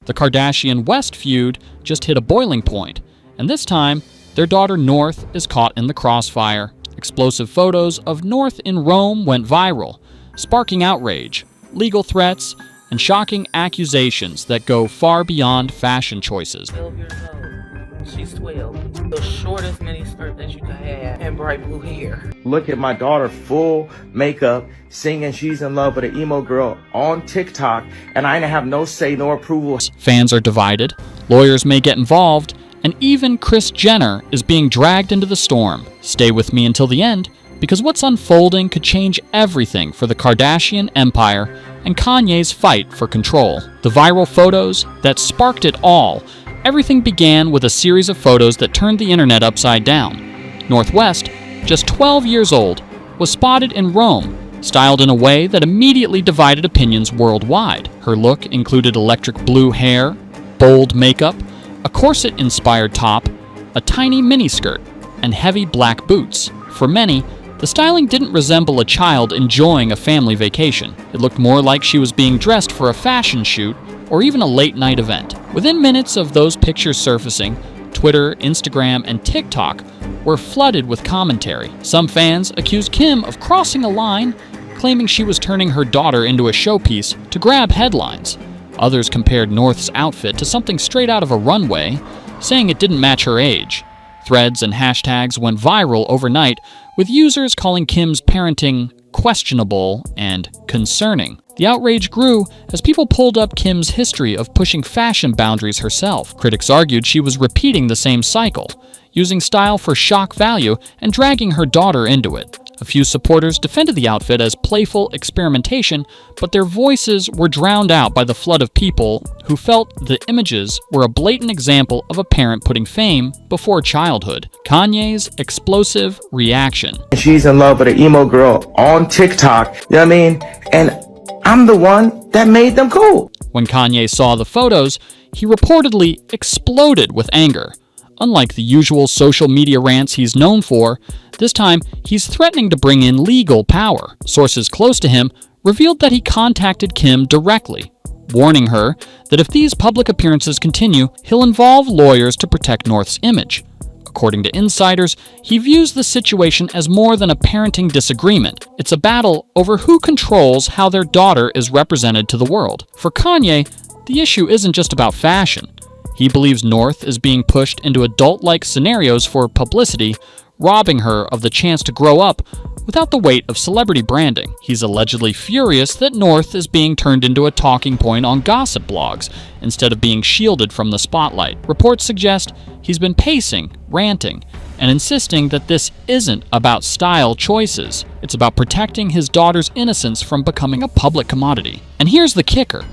The Kardashian-West feud just hit a boiling point, and this time, their daughter North is caught in the crossfire. Explosive photos of North in Rome went viral, sparking outrage, legal threats, and shocking accusations that go far beyond fashion choices. 12 years old. She's 12. The shortest miniskirt that you could have and bright blue hair. Look at my daughter, full makeup, singing She's in Love with an Emo Girl on TikTok, and I didn't have no say, no approval. Fans are divided, lawyers may get involved, and even Kris Jenner is being dragged into the storm. Stay with me until the end, because what's unfolding could change everything for the Kardashian empire and Kanye's fight for control. The viral photos that sparked it all. Everything began with a series of photos that turned the internet upside down. North West, just 12 years old, was spotted in Rome, styled in a way that immediately divided opinions worldwide. Her look included electric blue hair, bold makeup, a corset-inspired top, a tiny miniskirt, and heavy black boots. For many, the styling didn't resemble a child enjoying a family vacation. It looked more like she was being dressed for a fashion shoot or even a late-night event. Within minutes of those pictures surfacing, Twitter, Instagram, and TikTok were flooded with commentary. Some fans accused Kim of crossing a line, claiming she was turning her daughter into a showpiece to grab headlines. Others compared North's outfit to something straight out of a runway, saying it didn't match her age. Threads and hashtags went viral overnight, with users calling Kim's parenting questionable and concerning. The outrage grew as people pulled up Kim's history of pushing fashion boundaries herself. Critics argued she was repeating the same cycle, using style for shock value and dragging her daughter into it. A few supporters defended the outfit as playful experimentation, but their voices were drowned out by the flood of people who felt the images were a blatant example of a parent putting fame before childhood. Kanye's explosive reaction. She's in Love with an Emo Girl on TikTok, you know what I mean? And I'm the one that made them cool. When Kanye saw the photos, he reportedly exploded with anger. Unlike the usual social media rants he's known for, this time he's threatening to bring in legal power. Sources close to him revealed that he contacted Kim directly, warning her that if these public appearances continue, he'll involve lawyers to protect North's image. According to insiders, he views the situation as more than a parenting disagreement. It's a battle over who controls how their daughter is represented to the world. For Kanye, the issue isn't just about fashion. He believes North is being pushed into adult-like scenarios for publicity, robbing her of the chance to grow up without the weight of celebrity branding. He's allegedly furious that North is being turned into a talking point on gossip blogs instead of being shielded from the spotlight. Reports suggest he's been pacing, ranting, and insisting that this isn't about style choices. It's about protecting his daughter's innocence from becoming a public commodity. And here's the kicker.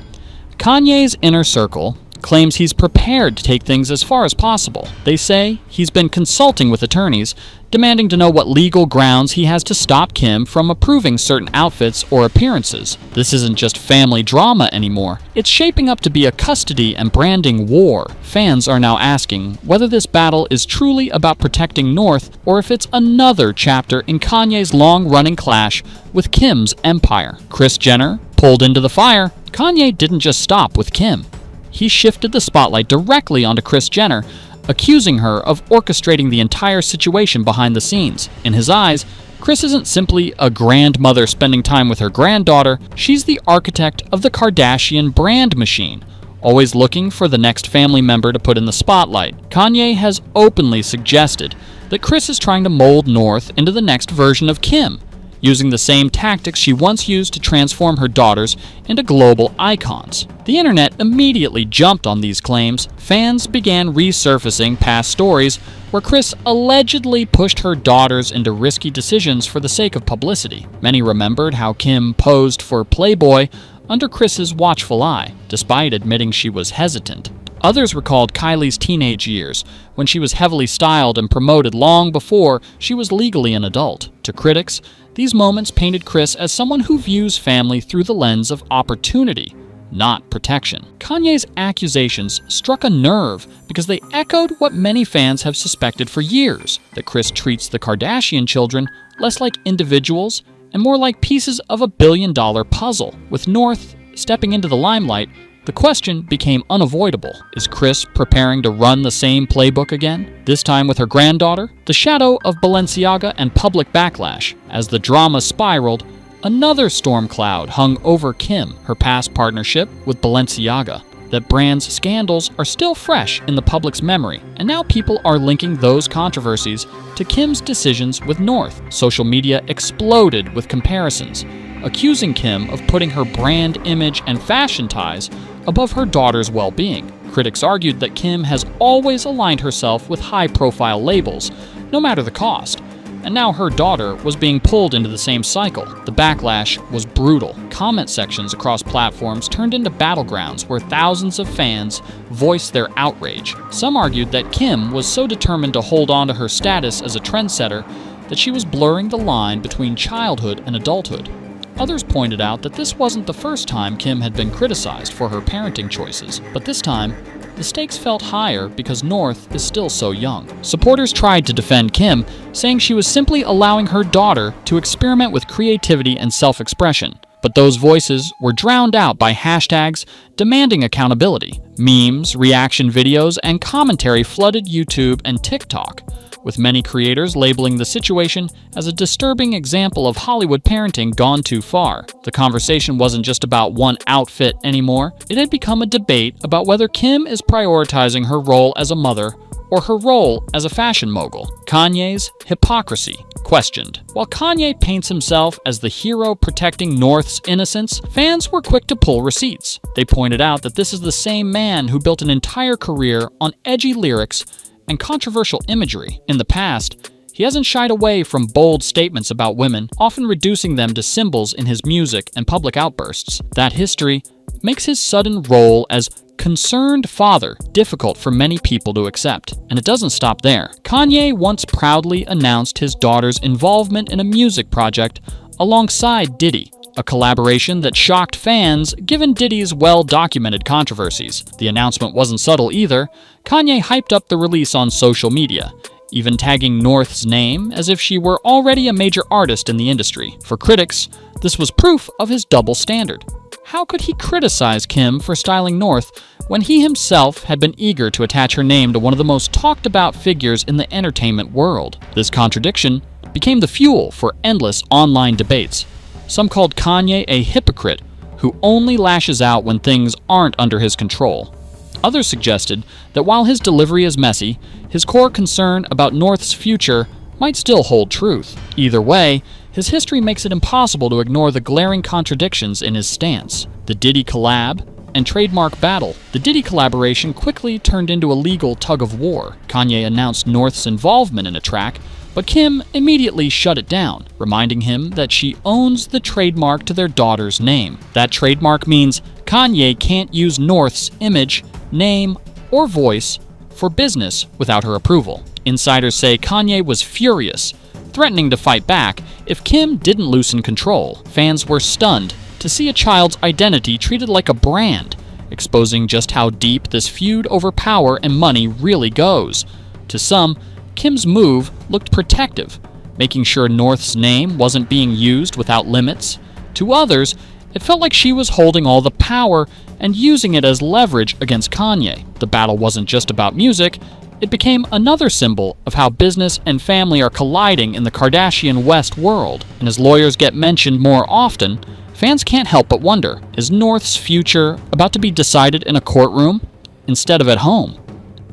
Kanye's inner circle claims he's prepared to take things as far as possible. They say he's been consulting with attorneys, demanding to know what legal grounds he has to stop Kim from approving certain outfits or appearances. This isn't just family drama anymore. It's shaping up to be a custody and branding war. Fans are now asking whether this battle is truly about protecting North or if it's another chapter in Kanye's long-running clash with Kim's empire. Kris Jenner pulled into the fire. Kanye didn't just stop with Kim. He shifted the spotlight directly onto Kris Jenner, accusing her of orchestrating the entire situation behind the scenes. In his eyes, Kris isn't simply a grandmother spending time with her granddaughter, she's the architect of the Kardashian brand machine, always looking for the next family member to put in the spotlight. Kanye has openly suggested that Kris is trying to mold North into the next version of Kim, using the same tactics she once used to transform her daughters into global icons. The internet immediately jumped on these claims. Fans began resurfacing past stories where Kris allegedly pushed her daughters into risky decisions for the sake of publicity. Many remembered how Kim posed for Playboy under Kris's watchful eye, despite admitting she was hesitant. Others recalled Kylie's teenage years, when she was heavily styled and promoted long before she was legally an adult. To critics, these moments painted Kris as someone who views family through the lens of opportunity, not protection. Kanye's accusations struck a nerve because they echoed what many fans have suspected for years, that Kris treats the Kardashian children less like individuals and more like pieces of a billion-dollar puzzle. With North stepping into the limelight, The question became unavoidable. Is Kris preparing to run the same playbook again? This time with her granddaughter? The shadow of Balenciaga and public backlash. As the drama spiraled, another storm cloud hung over Kim, her past partnership with Balenciaga. That brand's scandals are still fresh in the public's memory, and now people are linking those controversies to Kim's decisions with North. Social media exploded with comparisons, accusing Kim of putting her brand image and fashion ties above her daughter's well-being. Critics argued that Kim has always aligned herself with high-profile labels, no matter the cost, and now her daughter was being pulled into the same cycle. The backlash was brutal. Comment sections across platforms turned into battlegrounds where thousands of fans voiced their outrage. Some argued that Kim was so determined to hold on to her status as a trendsetter that she was blurring the line between childhood and adulthood. Others pointed out that this wasn't the first time Kim had been criticized for her parenting choices, but this time, the stakes felt higher because North is still so young. Supporters tried to defend Kim, saying she was simply allowing her daughter to experiment with creativity and self-expression. But those voices were drowned out by hashtags demanding accountability. Memes, reaction videos, and commentary flooded YouTube and TikTok, with many creators labeling the situation as a disturbing example of Hollywood parenting gone too far. The conversation wasn't just about one outfit anymore. It had become a debate about whether Kim is prioritizing her role as a mother or her role as a fashion mogul. Kanye's hypocrisy questioned. While Kanye paints himself as the hero protecting North's innocence, fans were quick to pull receipts. They pointed out that this is the same man who built an entire career on edgy lyrics and controversial imagery. In the past, he hasn't shied away from bold statements about women, often reducing them to symbols in his music and public outbursts. That history makes his sudden role as concerned father difficult for many people to accept. And it doesn't stop there. Kanye once proudly announced his daughter's involvement in a music project alongside Diddy, a collaboration that shocked fans given Diddy's well-documented controversies. The announcement wasn't subtle either. Kanye hyped up the release on social media, even tagging North's name as if she were already a major artist in the industry. For critics, this was proof of his double standard. How could he criticize Kim for styling North when he himself had been eager to attach her name to one of the most talked-about figures in the entertainment world? This contradiction became the fuel for endless online debates. Some called Kanye a hypocrite who only lashes out when things aren't under his control. Others suggested that while his delivery is messy, his core concern about North's future might still hold truth. Either way, his history makes it impossible to ignore the glaring contradictions in his stance. The Diddy collab and trademark battle. The Diddy collaboration quickly turned into a legal tug-of-war. Kanye announced North's involvement in a track, but Kim immediately shut it down, reminding him that she owns the trademark to their daughter's name. That trademark means Kanye can't use North's image, name, or voice for business without her approval. Insiders say Kanye was furious, threatening to fight back if Kim didn't loosen control. Fans were stunned to see a child's identity treated like a brand, exposing just how deep this feud over power and money really goes. To some, Kim's move looked protective, making sure North's name wasn't being used without limits. To others, it felt like she was holding all the power and using it as leverage against Kanye. The battle wasn't just about music, it became another symbol of how business and family are colliding in the Kardashian-West world. And as lawyers get mentioned more often, fans can't help but wonder, is North's future about to be decided in a courtroom instead of at home?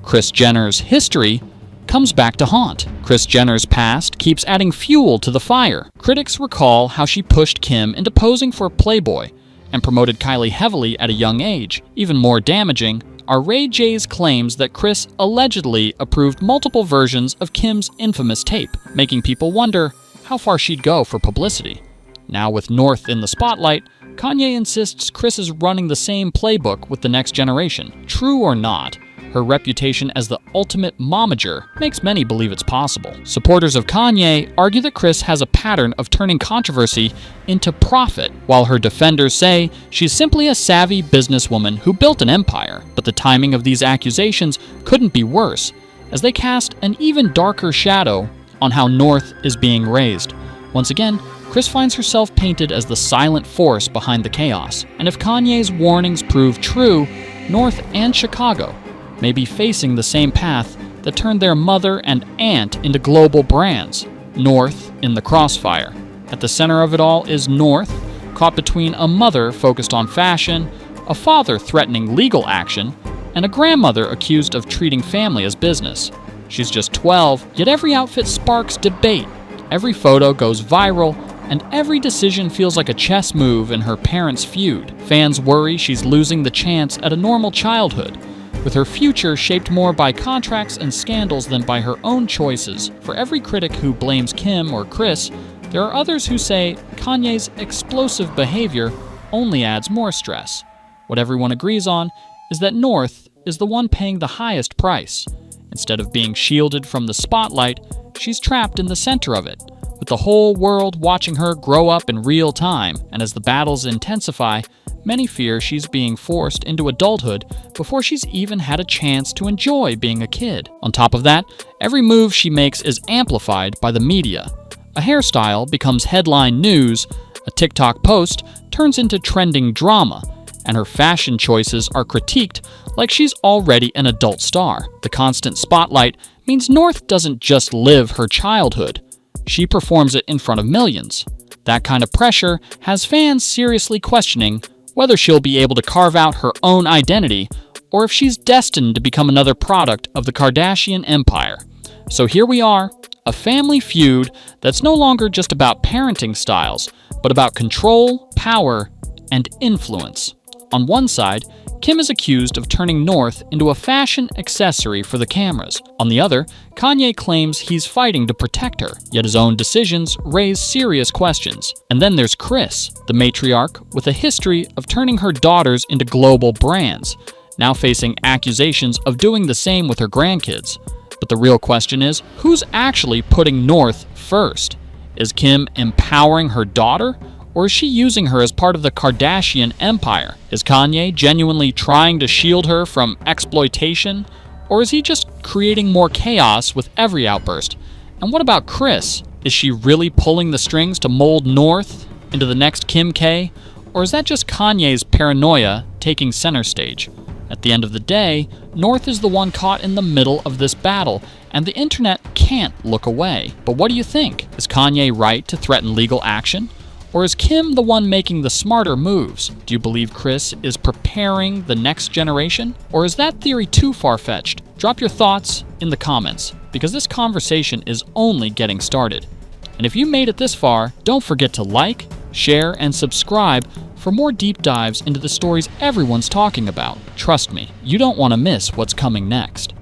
Kris Jenner's history comes back to haunt. Kris Jenner's past keeps adding fuel to the fire. Critics recall how she pushed Kim into posing for Playboy and promoted Kylie heavily at a young age. Even more damaging are Ray J's claims that Kris allegedly approved multiple versions of Kim's infamous tape, making people wonder how far she'd go for publicity. Now with North in the spotlight, Kanye insists Kris is running the same playbook with the next generation. True or not, her reputation as the ultimate momager makes many believe it's possible. Supporters of Kanye argue that Kris has a pattern of turning controversy into profit, while her defenders say she's simply a savvy businesswoman who built an empire. But the timing of these accusations couldn't be worse, as they cast an even darker shadow on how North is being raised. Once again, Kris finds herself painted as the silent force behind the chaos. And if Kanye's warnings prove true, North and Chicago may be facing the same path that turned their mother and aunt into global brands. North in the crossfire. At the center of it all is North, caught between a mother focused on fashion, a father threatening legal action, and a grandmother accused of treating family as business. She's just 12, yet every outfit sparks debate. Every photo goes viral, and every decision feels like a chess move in her parents' feud. Fans worry she's losing the chance at a normal childhood, with her future shaped more by contracts and scandals than by her own choices. For every critic who blames Kim or Kris, there are others who say Kanye's explosive behavior only adds more stress. What everyone agrees on is that North is the one paying the highest price. Instead of being shielded from the spotlight, she's trapped in the center of it, with the whole world watching her grow up in real time. And as the battles intensify, many fear she's being forced into adulthood before she's even had a chance to enjoy being a kid. On top of that, every move she makes is amplified by the media. A hairstyle becomes headline news, a TikTok post turns into trending drama, and her fashion choices are critiqued like she's already an adult star. The constant spotlight means North doesn't just live her childhood, she performs it in front of millions. That kind of pressure has fans seriously questioning whether she'll be able to carve out her own identity or if she's destined to become another product of the Kardashian empire. So here we are, a family feud that's no longer just about parenting styles, but about control, power, and influence. On one side, Kim is accused of turning North into a fashion accessory for the cameras. On the other, Kanye claims he's fighting to protect her, yet his own decisions raise serious questions. And then there's Kris, the matriarch with a history of turning her daughters into global brands, now facing accusations of doing the same with her grandkids. But the real question is, who's actually putting North first? Is Kim empowering her daughter? Or is she using her as part of the Kardashian empire? Is Kanye genuinely trying to shield her from exploitation? Or is he just creating more chaos with every outburst? And what about Kris? Is she really pulling the strings to mold North into the next Kim K? Or is that just Kanye's paranoia taking center stage? At the end of the day, North is the one caught in the middle of this battle, and the internet can't look away. But what do you think? Is Kanye right to threaten legal action? Or is Kim the one making the smarter moves? Do you believe Kris is preparing the next generation? Or is that theory too far-fetched? Drop your thoughts in the comments, because this conversation is only getting started. And if you made it this far, don't forget to like, share, and subscribe for more deep dives into the stories everyone's talking about. Trust me, you don't want to miss what's coming next.